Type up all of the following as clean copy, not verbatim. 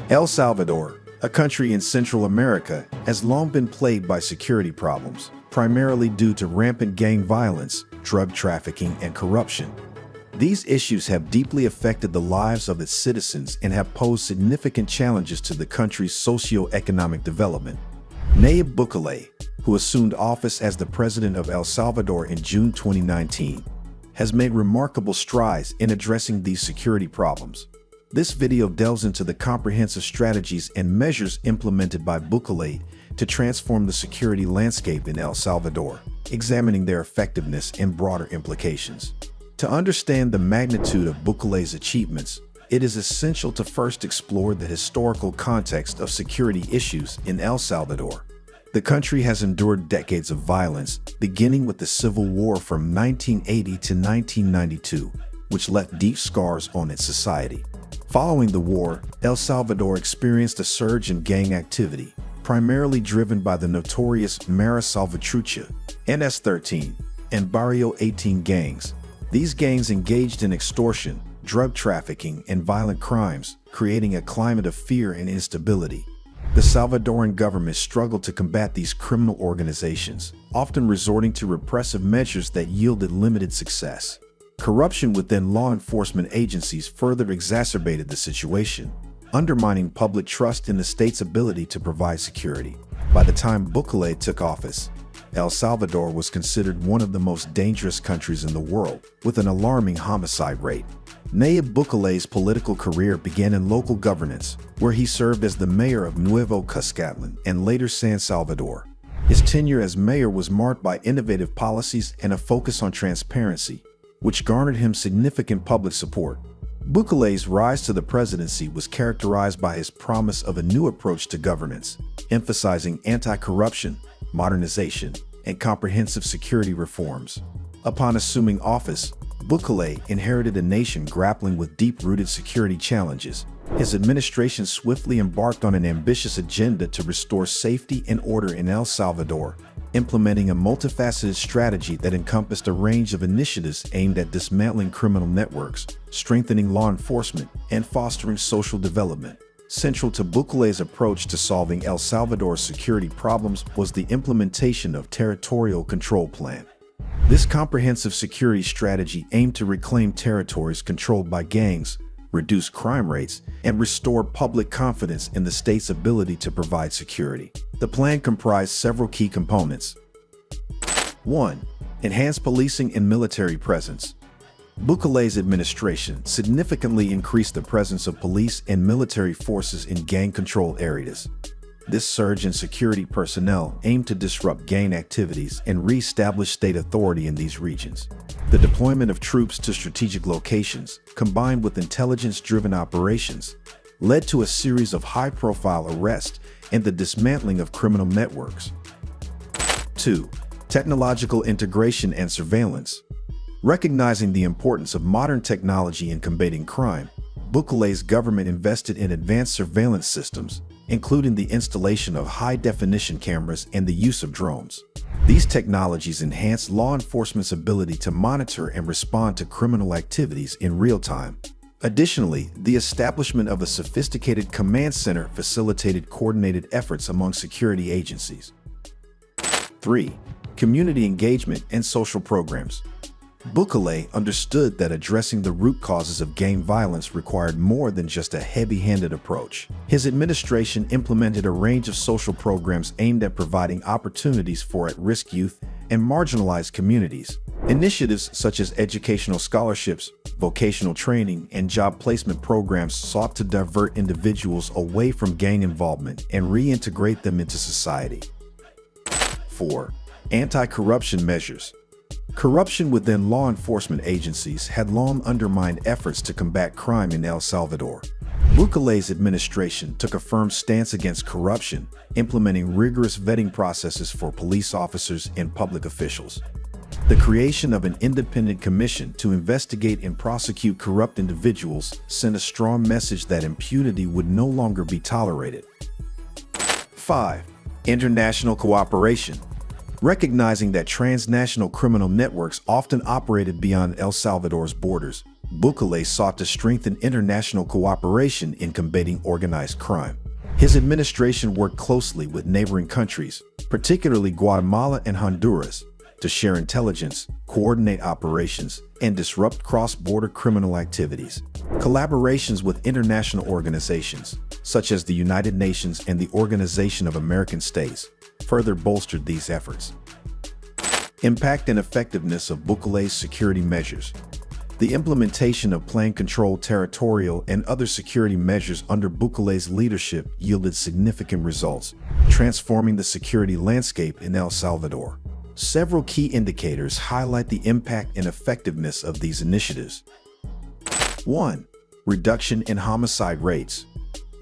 El Salvador, a country in Central America, has long been plagued by security problems, primarily due to rampant gang violence, drug trafficking, and corruption. These issues have deeply affected the lives of its citizens and have posed significant challenges to the country's socio-economic development. Nayib Bukele, who assumed office as the president of El Salvador in June 2019, has made remarkable strides in addressing these security problems. This video delves into the comprehensive strategies and measures implemented by Bukele to transform the security landscape in El Salvador, examining their effectiveness and broader implications. To understand the magnitude of Bukele's achievements, it is essential to first explore the historical context of security issues in El Salvador. The country has endured decades of violence, beginning with the Civil War from 1980 to 1992, which left deep scars on its society. Following the war, El Salvador experienced a surge in gang activity, primarily driven by the notorious Mara Salvatrucha, NS-13, and Barrio 18 gangs. These gangs engaged in extortion, drug trafficking, and violent crimes, creating a climate of fear and instability. The Salvadoran government struggled to combat these criminal organizations, often resorting to repressive measures that yielded limited success. Corruption within law enforcement agencies further exacerbated the situation, undermining public trust in the state's ability to provide security. By the time Bukele took office, El Salvador was considered one of the most dangerous countries in the world, with an alarming homicide rate. Nayib Bukele's political career began in local governance, where he served as the mayor of Nuevo Cuscatlán and later San Salvador. His tenure as mayor was marked by innovative policies and a focus on transparency, which garnered him significant public support. Bukele's rise to the presidency was characterized by his promise of a new approach to governance, emphasizing anti-corruption, modernization, and comprehensive security reforms. Upon assuming office, Bukele inherited a nation grappling with deep-rooted security challenges. His administration swiftly embarked on an ambitious agenda to restore safety and order in El Salvador, implementing a multifaceted strategy that encompassed a range of initiatives aimed at dismantling criminal networks, strengthening law enforcement, and fostering social development. Central to Bukele's approach to solving El Salvador's security problems was the implementation of Territorial Control Plan. This comprehensive security strategy aimed to reclaim territories controlled by gangs, reduce crime rates, and restore public confidence in the state's ability to provide security. The plan comprised several key components. 1. Enhance policing and military presence. Bukele's administration significantly increased the presence of police and military forces in gang-controlled areas. This surge in security personnel aimed to disrupt gang activities and re-establish state authority in these regions. The deployment of troops to strategic locations, combined with intelligence-driven operations, led to a series of high-profile arrests and the dismantling of criminal networks. 2. Technological integration and surveillance. Recognizing the importance of modern technology in combating crime, Bukele's government invested in advanced surveillance systems, including the installation of high-definition cameras and the use of drones. These technologies enhance law enforcement's ability to monitor and respond to criminal activities in real time. Additionally, the establishment of a sophisticated command center facilitated coordinated efforts among security agencies. 3. Community engagement and social programs. Bukele understood that addressing the root causes of gang violence required more than just a heavy-handed approach. His administration implemented a range of social programs aimed at providing opportunities for at-risk youth and marginalized communities. Initiatives such as educational scholarships, vocational training, and job placement programs sought to divert individuals away from gang involvement and reintegrate them into society. 4. Anti-corruption measures. Corruption within law enforcement agencies had long undermined efforts to combat crime in El Salvador. Bukele's administration took a firm stance against corruption, implementing rigorous vetting processes for police officers and public officials. The creation of an independent commission to investigate and prosecute corrupt individuals sent a strong message that impunity would no longer be tolerated. 5. International cooperation. Recognizing that transnational criminal networks often operated beyond El Salvador's borders, Bukele sought to strengthen international cooperation in combating organized crime. His administration worked closely with neighboring countries, particularly Guatemala and Honduras, to share intelligence, coordinate operations, and disrupt cross-border criminal activities. Collaborations with international organizations, such as the United Nations and the Organization of American States, further bolstered these efforts. Impact and effectiveness of Bukele's security measures. The implementation of plan-controlled territorial and other security measures under Bukele's leadership yielded significant results, transforming the security landscape in El Salvador. Several key indicators highlight the impact and effectiveness of these initiatives. 1. Reduction in homicide rates.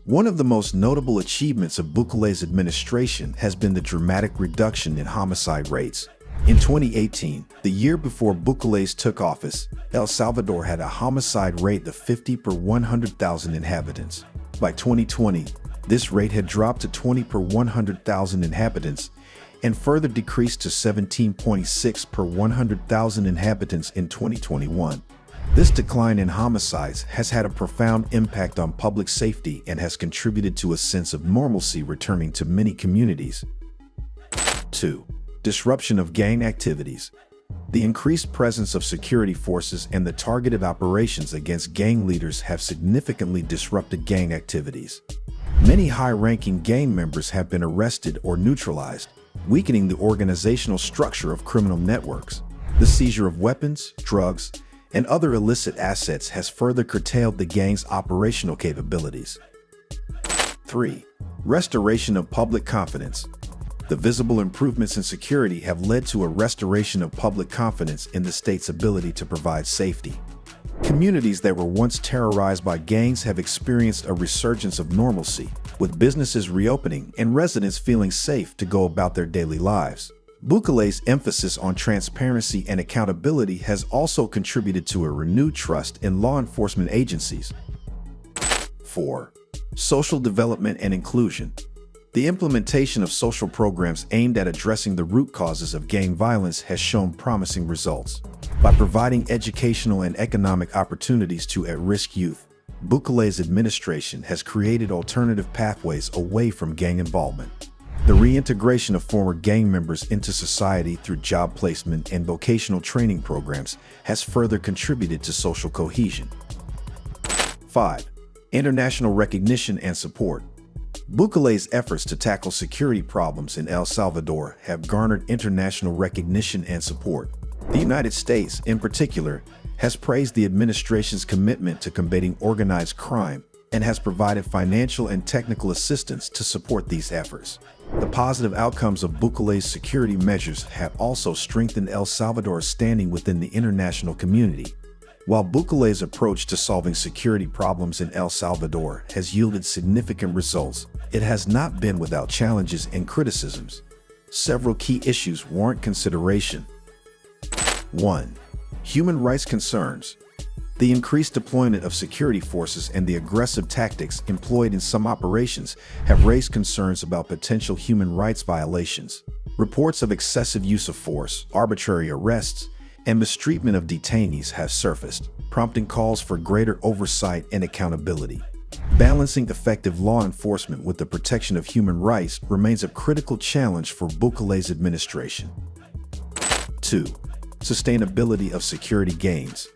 One of the most notable achievements of Bukele's administration has been the dramatic reduction in homicide rates. In 2018, the year before Bukele took office, El Salvador had a homicide rate of 50 per 100,000 inhabitants. By 2020, this rate had dropped to 20 per 100,000 inhabitants and further decreased to 17.6 per 100,000 inhabitants in 2021. This decline in homicides has had a profound impact on public safety and has contributed to a sense of normalcy returning to many communities. 2. Disruption of gang activities. The increased presence of security forces and the targeted operations against gang leaders have significantly disrupted gang activities. Many high-ranking gang members have been arrested or neutralized, weakening the organizational structure of criminal networks. The seizure of weapons, drugs, and other illicit assets has further curtailed the gang's operational capabilities. 3. Restoration of public confidence. The visible improvements in security have led to a restoration of public confidence in the state's ability to provide safety. Communities that were once terrorized by gangs have experienced a resurgence of normalcy, with businesses reopening and residents feeling safe to go about their daily lives. Bukele's emphasis on transparency and accountability has also contributed to a renewed trust in law enforcement agencies. 4. Social development and inclusion. The implementation of social programs aimed at addressing the root causes of gang violence has shown promising results. By providing educational and economic opportunities to at-risk youth, Bukele's administration has created alternative pathways away from gang involvement. The reintegration of former gang members into society through job placement and vocational training programs has further contributed to social cohesion. 5. International recognition and support. Bukele's efforts to tackle security problems in El Salvador have garnered international recognition and support. The United States, in particular, has praised the administration's commitment to combating organized crime and has provided financial and technical assistance to support these efforts. The positive outcomes of Bukele's security measures have also strengthened El Salvador's standing within the international community. While Bukele's approach to solving security problems in El Salvador has yielded significant results, it has not been without challenges and criticisms. Several key issues warrant consideration. 1. Human rights concerns. The increased deployment of security forces and the aggressive tactics employed in some operations have raised concerns about potential human rights violations. Reports of excessive use of force, arbitrary arrests, and mistreatment of detainees have surfaced, prompting calls for greater oversight and accountability. Balancing effective law enforcement with the protection of human rights remains a critical challenge for Bukele's administration. 2. Sustainability of security gains.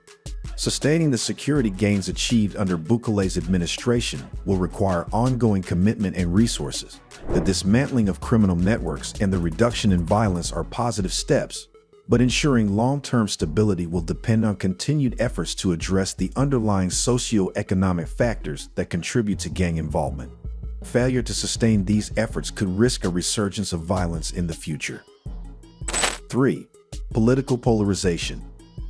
Sustaining the security gains achieved under Bukele's administration will require ongoing commitment and resources. The dismantling of criminal networks and the reduction in violence are positive steps, but ensuring long-term stability will depend on continued efforts to address the underlying socio-economic factors that contribute to gang involvement. Failure to sustain these efforts could risk a resurgence of violence in the future. 3. Political polarization.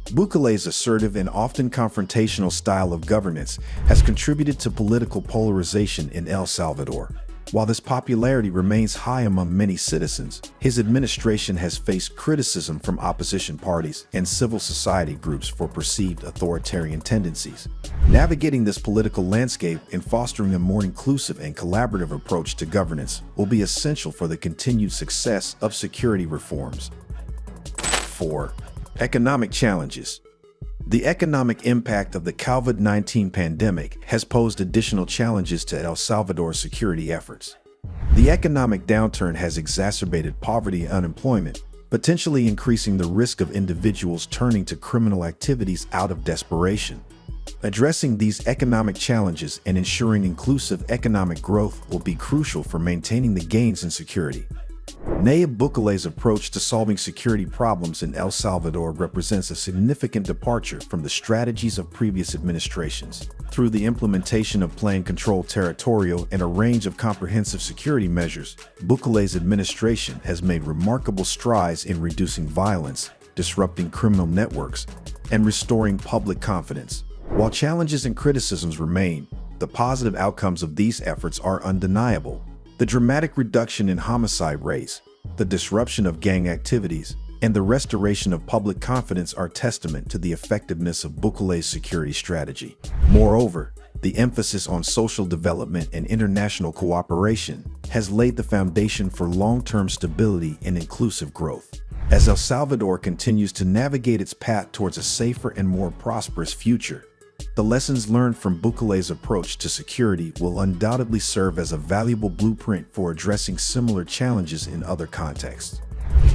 Bukele's assertive and often confrontational style of governance has contributed to political polarization in El Salvador. While this popularity remains high among many citizens, his administration has faced criticism from opposition parties and civil society groups for perceived authoritarian tendencies. Navigating this political landscape and fostering a more inclusive and collaborative approach to governance will be essential for the continued success of security reforms. 4. Economic challenges. The economic impact of the COVID-19 pandemic has posed additional challenges to El Salvador's security efforts. The economic downturn has exacerbated poverty and unemployment, potentially increasing the risk of individuals turning to criminal activities out of desperation. Addressing these economic challenges and ensuring inclusive economic growth will be crucial for maintaining the gains in security. Nayib Bukele's approach to solving security problems in El Salvador represents a significant departure from the strategies of previous administrations. Through the implementation of plan-controlled territorial and a range of comprehensive security measures, Bukele's administration has made remarkable strides in reducing violence, disrupting criminal networks, and restoring public confidence. While challenges and criticisms remain, the positive outcomes of these efforts are undeniable. The dramatic reduction in homicide rates, the disruption of gang activities, and the restoration of public confidence are testament to the effectiveness of Bukele's security strategy. Moreover, the emphasis on social development and international cooperation has laid the foundation for long-term stability and inclusive growth. As El Salvador continues to navigate its path towards a safer and more prosperous future, the lessons learned from Bukele's approach to security will undoubtedly serve as a valuable blueprint for addressing similar challenges in other contexts.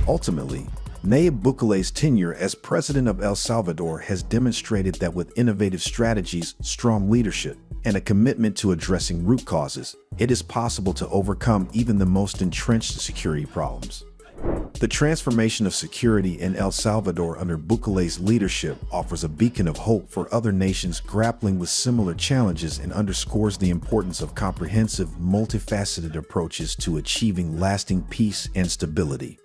Ultimately, Nayib Bukele's tenure as president of El Salvador has demonstrated that with innovative strategies, strong leadership, and a commitment to addressing root causes, it is possible to overcome even the most entrenched security problems. The transformation of security in El Salvador under Bukele's leadership offers a beacon of hope for other nations grappling with similar challenges and underscores the importance of comprehensive, multifaceted approaches to achieving lasting peace and stability.